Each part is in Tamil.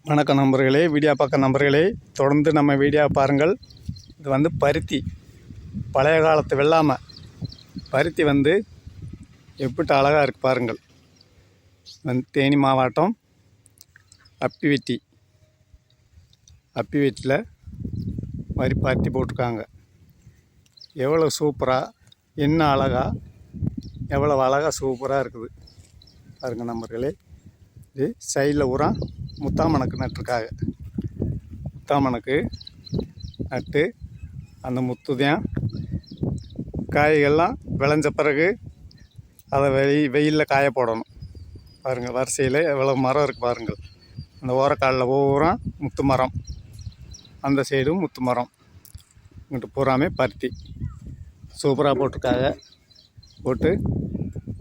வணக்கம் நண்பர்களே, வீடியோ பார்க்க நண்பர்களே, தொடர்ந்து நம்ம வீடியோ பாருங்கள். இது வந்து பருத்தி, பழைய காலத்து வெள்ளாமை பருத்தி வந்து எப்படி அழகாக இருக்குது பாருங்கள். வந்து தேனி மாவட்டம் அப்பிவெட்டியில் மாதிரி பருத்தி போட்டிருக்காங்க. எவ்வளோ சூப்பராக, என்ன அழகாக, எவ்வளோ அழகாக சூப்பராக இருக்குது பாருங்கள் நண்பர்களே. இது சைடில் பூரா முத்தாமணக்கு நட்டுருக்காங்க. முத்தாமணக்கு நட்டு அந்த முத்துதான் காய்கள்லாம் விளைஞ்ச பிறகு அதை வெயிலில் காய போடணும். பாருங்கள், வரிசையில் எவ்வளோ மரம் இருக்குது பாருங்கள். அந்த ஓரக்காலில் பூரா முத்து மரம், அந்த சைடும் முத்து மரம், இங்கிட்டு பூராமே பருத்தி சூப்பராக போட்டிருக்காங்க. போட்டு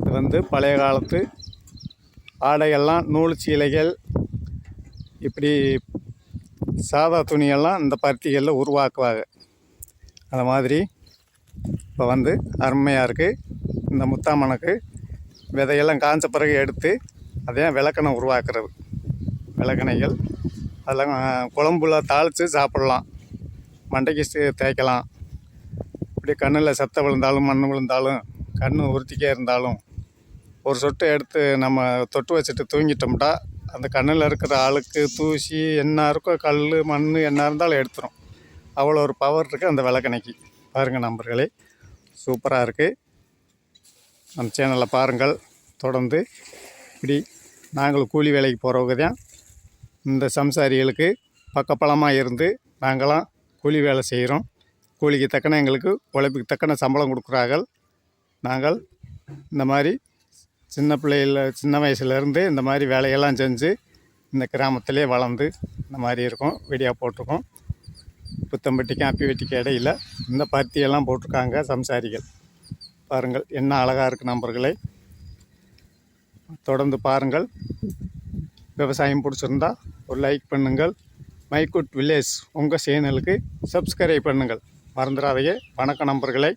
இது வந்து பழைய காலத்து ஆடைகள்லாம், நூல் சீலைகள், இப்படி சாதா துணியெல்லாம் இந்த பருத்திகளில் உருவாக்குவாங்க. அந்த மாதிரி இப்போ வந்து அருமையாக இருக்குது. இந்த முத்தாமணக்கு விதையெல்லாம் காய்ஞ்ச பிறகு எடுத்து அதையும் விளக்கெண்ணெய் உருவாக்குறது. விளக்கெண்ணெய்கள் அதெல்லாம் குழம்புல தாளித்து சாப்பிட்லாம், மண்டைக்கு தேய்க்கலாம். இப்படி கண்ணில் செத்த விழுந்தாலும், மண் விழுந்தாலும், கண் உறுத்திக்கே இருந்தாலும் ஒரு சொட்டு எடுத்து நம்ம தொட்டு வச்சுட்டு தூங்கிட்டோம்ட்டா அந்த கண்ணில் இருக்கிற அழுக்கு, தூசி, என்ன இருக்கோ, கல், மண் என்ன இருந்தாலும் எடுத்துரும். அவ்வளோ ஒரு பவர் இருக்குது அந்த விளக்கெண்ணெய்க்கு. பாருங்கள் நண்பர்களே, சூப்பராக இருக்குது. நம்ம சேனலில் பாருங்கள். தொடர்ந்து இப்படி நாங்களும் கூலி வேலைக்கு போகிறவங்க தான். இந்த சம்சாரிகளுக்கு பக்கப்பலமாக இருந்து நாங்களாம் கூலி வேலை செய்கிறோம். கூலிக்கு தக்கன எங்களுக்கு உழைப்புக்கு தக்கன சம்பளம் கொடுக்குறார்கள். நாங்கள் இந்த மாதிரி சின்ன வயசுலேருந்து இந்த மாதிரி வேலையெல்லாம் செஞ்சு இந்த கிராமத்திலே வளர்ந்து இந்த மாதிரி இருக்கோம். வீடியோ போட்டிருக்கோம். புத்தம்பட்டிக்கும் அப்பிவெட்டிக்கும் இடையில் இந்த பருத்தியெல்லாம் போட்டிருக்காங்க சம்சாரிகள். பாருங்கள், என்ன அழகாக இருக்குது நண்பர்களே. தொடர்ந்து பாருங்கள். விவசாயம் பிடிச்சிருந்தா ஒரு லைக் பண்ணுங்கள். மைக்குட் வில்லேஜ் உங்கள் சேனலுக்கு சப்ஸ்கிரைப் பண்ணுங்கள், மறந்துடாதீங்க. வணக்கம் நண்பர்களே.